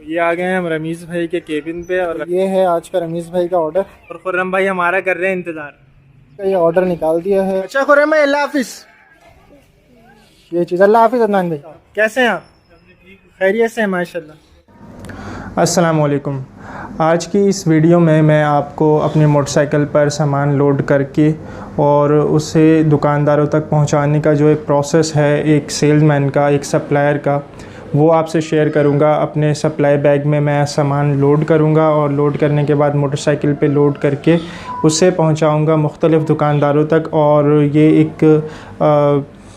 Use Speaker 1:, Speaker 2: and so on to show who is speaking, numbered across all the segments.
Speaker 1: ये आ गए हैं हम रमीज़ भाई के केबिन पे और ये है आज का रमीज़ भाई का ऑर्डर और खुर्रम भाई हमारा कर रहे हैं इंतज़ार। ये ऑर्डर निकाल दिया है। अच्छा खुर्रम भाई अल्लाह हाफिज़। ये चीज़ अल्लाह हाफिज़। अदनान भाई कैसे हैं आप? खैरियत से हैं माशाल्लाह। अस्सलाम वालेकुम। आज की इस वीडियो में मैं आपको अपनी मोटरसाइकिल पर सामान लोड करके और उसे दुकानदारों तक पहुंचाने का जो एक प्रोसेस है, एक सेल्समैन का, एक सप्लायर का, वो आपसे शेयर करूंगा। अपने सप्लाई बैग में मैं सामान लोड करूंगा और लोड करने के बाद मोटरसाइकिल पे लोड करके उसे पहुंचाऊंगा मुख्तलिफ़ दुकानदारों तक। और ये एक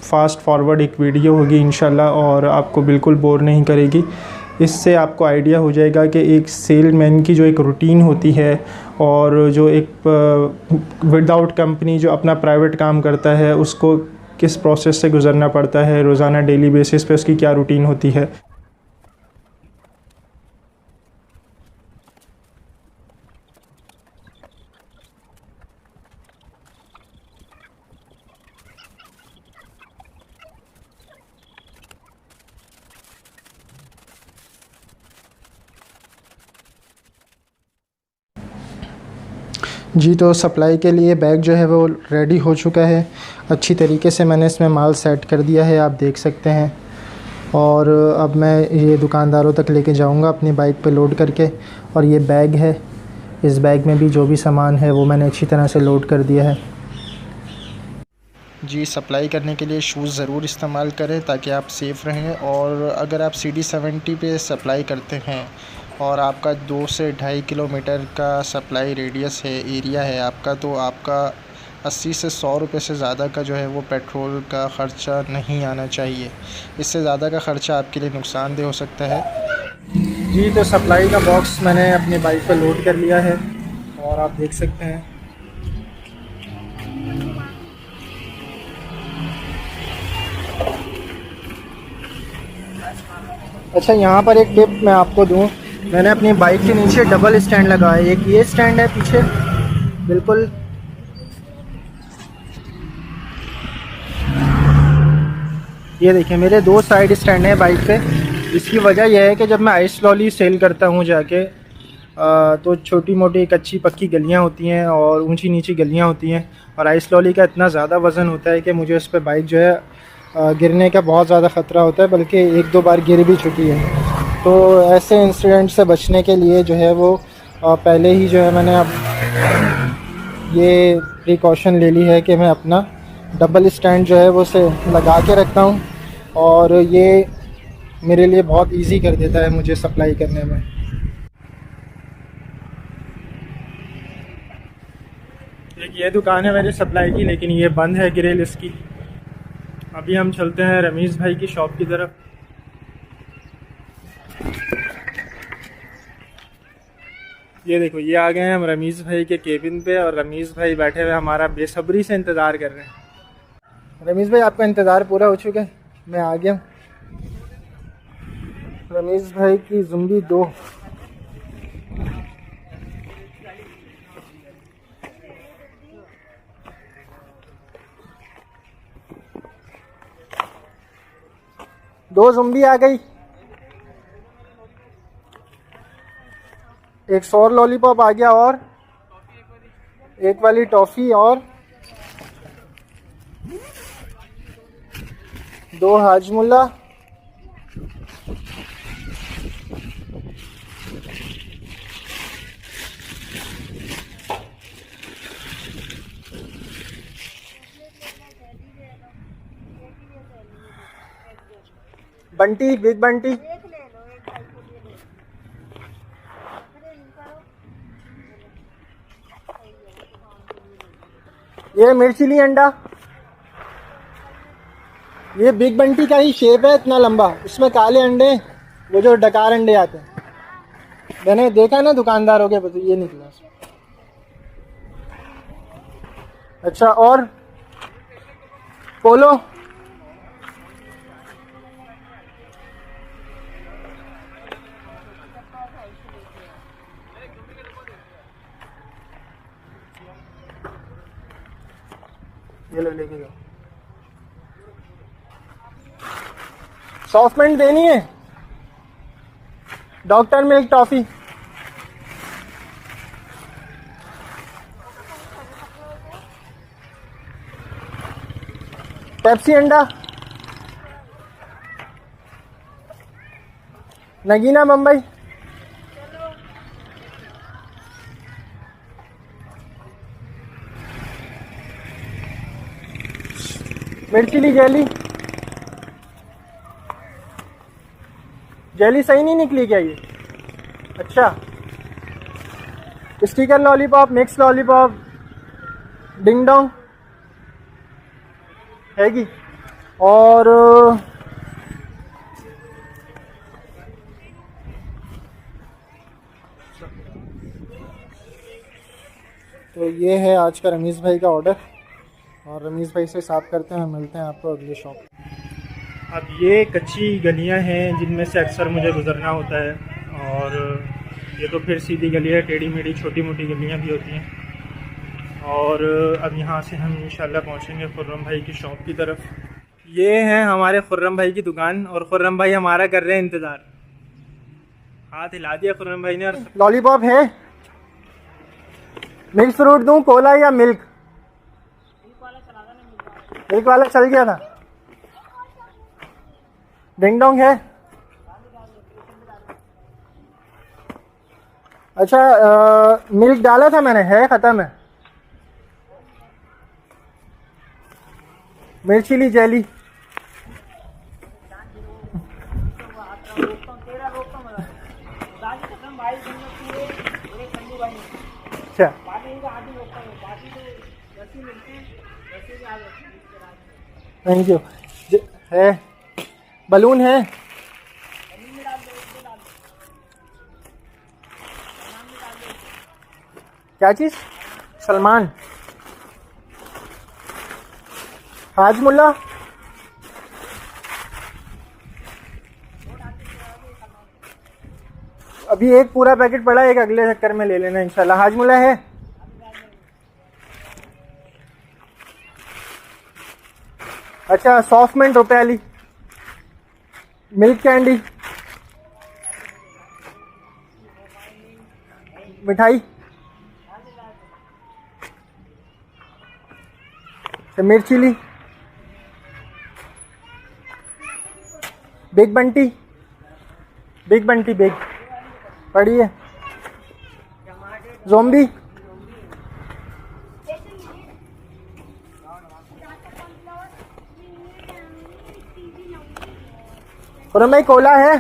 Speaker 1: फ़ास्ट फॉरवर्ड एक वीडियो होगी इंशाल्लाह और आपको बिल्कुल बोर नहीं करेगी। इससे आपको आइडिया हो जाएगा कि एक सेलमैन की जो एक रूटीन होती है और जो एक विदाउट कंपनी जो अपना प्राइवेट काम करता है उसको किस प्रोसेस से गुज़रना पड़ता है, रोज़ाना डेली बेसिस पे उसकी क्या रूटीन होती है। जी तो सप्लाई के लिए बैग जो है वो रेडी हो चुका है। अच्छी तरीके से मैंने इसमें माल सेट कर दिया है, आप देख सकते हैं। और अब मैं ये दुकानदारों तक लेके जाऊंगा अपनी बाइक पे लोड करके। और ये बैग है, इस बैग में भी जो भी सामान है वो मैंने अच्छी तरह से लोड कर दिया है। जी सप्लाई करने के लिए शूज़ ज़रूर इस्तेमाल करें ताकि आप सेफ़ रहें। और अगर आप CD70 पे सप्लाई करते हैं और आपका 2 से 2.5 किलोमीटर का सप्लाई रेडियस है, एरिया है आपका, तो आपका 80 से 100 रुपये से ज़्यादा का जो है वो पेट्रोल का ख़र्चा नहीं आना चाहिए। इससे ज़्यादा का ख़र्चा आपके लिए नुकसानदेह हो सकता है। जी तो सप्लाई का बॉक्स मैंने अपनी बाइक पर लोड कर लिया है और आप देख सकते हैं। अच्छा यहाँ पर एक टिप मैं आपको दूँ, मैंने अपनी बाइक के नीचे डबल स्टैंड लगाया है। एक ये स्टैंड है पीछे बिल्कुल, ये देखिए मेरे 2 साइड स्टैंड है बाइक पे। इसकी वजह यह है कि जब मैं आइस लॉली सेल करता हूँ जाके तो छोटी मोटी कच्ची पक्की गलियाँ होती हैं और ऊंची नीची गलियाँ होती हैं और आइस लॉली का इतना ज़्यादा वज़न होता है कि मुझे उस पर बाइक जो है गिरने का बहुत ज़्यादा ख़तरा होता है, बल्कि 1-2 बार गिर भी चुकी है। तो ऐसे इंसिडेंट से बचने के लिए जो है वो पहले ही जो है मैंने अब ये प्रिकॉशन ले ली है कि मैं अपना डबल स्टैंड जो है वो से लगा के रखता हूँ और ये मेरे लिए बहुत इजी कर देता है मुझे सप्लाई करने में। ये दुकान है मेरी सप्लाई की, लेकिन ये बंद है ग्रिल इसकी। अभी हम चलते हैं रमीज़ भाई की शॉप की तरफ। ये देखो ये आ गए हैं हम रमीज़ भाई के केबिन पे और रमीज़ भाई बैठे हुए हमारा बेसब्री से इंतज़ार कर रहे हैं। रमीज़ भाई आपका इंतज़ार पूरा हो चुका है, मैं आ गया। रमीज़ भाई की ज़ुम्बी 2। दो ज़ुम्बी आ गई, एक सौर लॉलीपॉप आ गया और एक वाली टॉफ़ी और 2 हाजमुल्ला। बंटी, बिग बंटी। ये मिर्चिली अंडा, ये बिग बंटी का ही शेप है इतना लंबा, इसमें काले अंडे, वो जो डकार अंडे आते हैं, मैंने देखा ना दुकानदारों के, ये निकला। अच्छा और पोलो, ये लो लेके जाओ। सॉफ्टमेंट देनी है, डॉक्टर मिल्क टॉफी, पेप्सी अंडा, नगीना बम्बई, मिर्चीली जेली। जेली सही नहीं निकली क्या ये? अच्छा, sticker lollipop, mix lollipop, ding dong हैगी। और तो ये है आज का रमीज़ भाई का ऑर्डर, और रमीज़ भाई से साफ करते हैं, मिलते हैं आपको अगले शॉप। अब ये कच्ची गलियां हैं जिनमें से अक्सर मुझे गुजरना होता है, और ये तो फिर सीधी गली है, टेढ़ी मेढ़ी छोटी मोटी गलियां भी होती हैं। और अब यहाँ से हम इंशाल्लाह पहुँचेंगे खुर्रम भाई की शॉप की तरफ। ये है हमारे खुर्रम भाई की दुकान, और खुर्रम भाई हमारा कर रहे हैं इंतज़ार। हाथ हिला दिया खुर्रम भाई ने। और लॉलीपॉप है, मिक्स फ्रूट दूँ, कोला या मिल्क? मिल्क वाला चल गया था। डिंग डोंग है। अच्छा, मिल्क डाला था मैंने, है ख़त्म है। मिर्चीली जेली, अच्छा थैंक यू। है बलून है, क्या चीज़? सलमान, हाजमुल्ला, अभी एक पूरा पैकेट पड़ा है, एक अगले चक्कर में ले लेना इंशाल्लाह। हाजमुल्ला है। अच्छा, सॉफ्ट मिंट रुपए वाली, मिल्क कैंडी, मिठाई, मिर्चीली, big Bunty, big Bunty big पड़ी है, ज़ोंबी, खुर्रम भाई कोला है।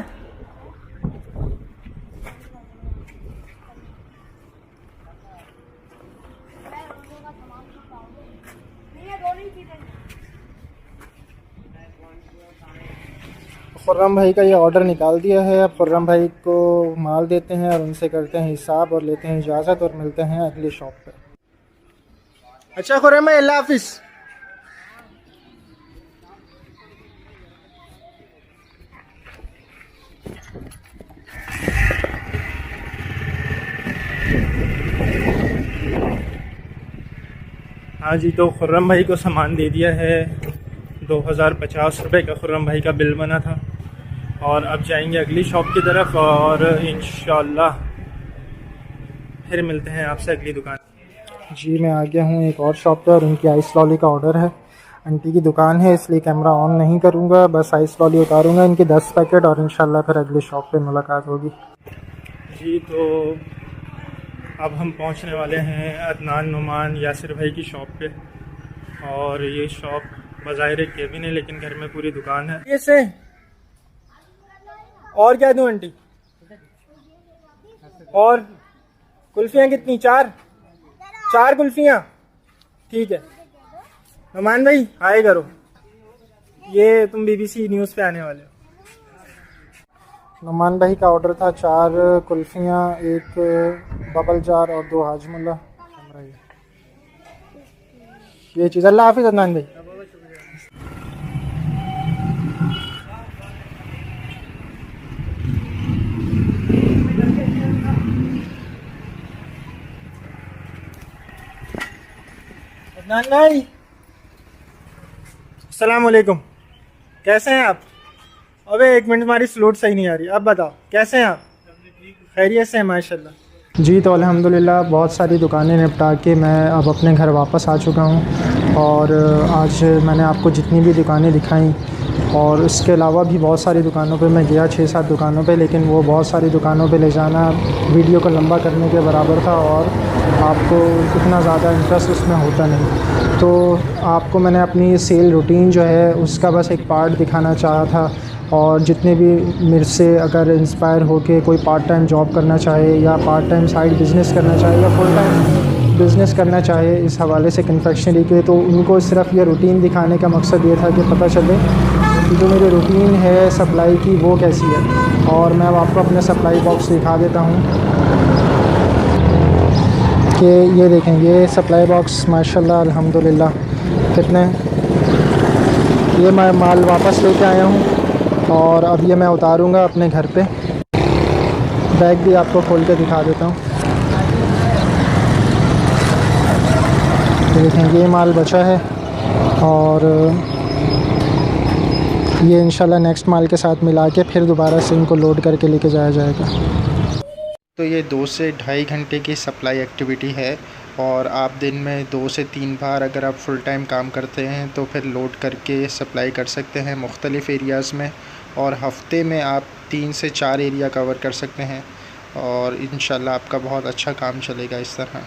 Speaker 1: खुर्रम भाई का ये ऑर्डर निकाल दिया है। अब खुर्रम भाई को माल देते हैं और उनसे करते हैं हिसाब और लेते हैं इजाज़त, और मिलते हैं अगली शॉप पे। अच्छा खुर्रम भाई, अल्लाह हाफिज़। हाँ जी, तो खुर्रम भाई को सामान दे दिया है। 2050 रुपये का खुर्रम भाई का बिल बना था, और अब जाएंगे अगली शॉप की तरफ, और इंशाल्लाह फिर मिलते हैं आपसे अगली दुकान। जी, मैं आ गया हूँ एक और शॉप पर, और उनकी आइस लॉली का ऑर्डर है। आंटी की दुकान है, इसलिए कैमरा ऑन नहीं करूँगा, बस आइस लॉली उतारूँगा इनके 10 पैकेट, और इंशाल्लाह फिर अगली शॉप पे मुलाकात होगी। जी, तो अब हम पहुंचने वाले हैं अदनान नुमान यासिर भाई की शॉप पे, और ये शॉप बज़ाहिर केबिन है, लेकिन घर में पूरी दुकान है। ये से और क्या दूं आंटी? और कुल्फियाँ कितनी? 4 कुल्फियाँ, ठीक है। नुमान भाई हाय करो, ये तुम BBC न्यूज़ पे आने वाले हो। नुमान भाई का ऑर्डर था 4 कुल्फियाँ, 1 बबल जार और 2 हाजमुल्ला। ये चीज़। अल्लाह हाफिज़ अदनान भाई। अदनान भाई अस्सलाम वालेकुम, कैसे हैं आप? अबे एक मिनट, हमारी स्लूट सही नहीं आ रही। अब बताओ कैसे हैं आप? खैरियत से है माशाल्लाह। जी तो अल्हम्दुलिल्लाह बहुत सारी दुकानें निपटा के मैं अब अपने घर वापस आ चुका हूँ। और आज मैंने आपको जितनी भी दुकानें दिखाई और इसके अलावा भी बहुत सारी दुकानों पे मैं गया, 6-7 दुकानों पे, लेकिन वो बहुत सारी दुकानों पे ले जाना वीडियो को लंबा करने के बराबर था और आपको इतना ज़्यादा इंटरेस्ट उसमें होता नहीं। तो आपको मैंने अपनी सेल रूटीन जो है उसका बस एक पार्ट दिखाना चाहा था। और जितने भी मेरे से अगर इंस्पायर होके कोई पार्ट टाइम जॉब करना चाहे या पार्ट टाइम साइड बिज़नेस करना चाहे या फुल टाइम बिज़नेस करना चाहे इस हवाले से कन्फेक्शनरी के, तो उनको सिर्फ ये रूटीन दिखाने का मकसद ये था कि पता चले कि जो मेरी रूटीन है सप्लाई की वो कैसी है। और मैं अब आपको अपने सप्लाई बॉक्स दिखा देता हूँ कि ये देखें, ये सप्लाई बॉक्स माशाल्लाह अल्हम्दुलिल्लाह कितने, ये मैं माल वापस लेके आया हूँ और अब ये मैं उतारूँगा अपने घर पे। बैग भी आपको खोल के दिखा देता हूँ। देखें ये माल बचा है और ये इंशाल्लाह नेक्स्ट माल के साथ मिला के फिर दोबारा से इनको लोड करके लेके जाया जाएगा। तो ये 2 से ढाई घंटे की सप्लाई एक्टिविटी है और आप दिन में 2 से 3 बार अगर आप फुल टाइम काम करते हैं तो फिर लोड करके सप्लाई कर सकते हैं मुख्तलिफ़ एरियाज़ में। और हफ़्ते में आप 3 से 4 एरिया कवर कर सकते हैं और इंशाल्लाह आपका बहुत अच्छा काम चलेगा इस तरह।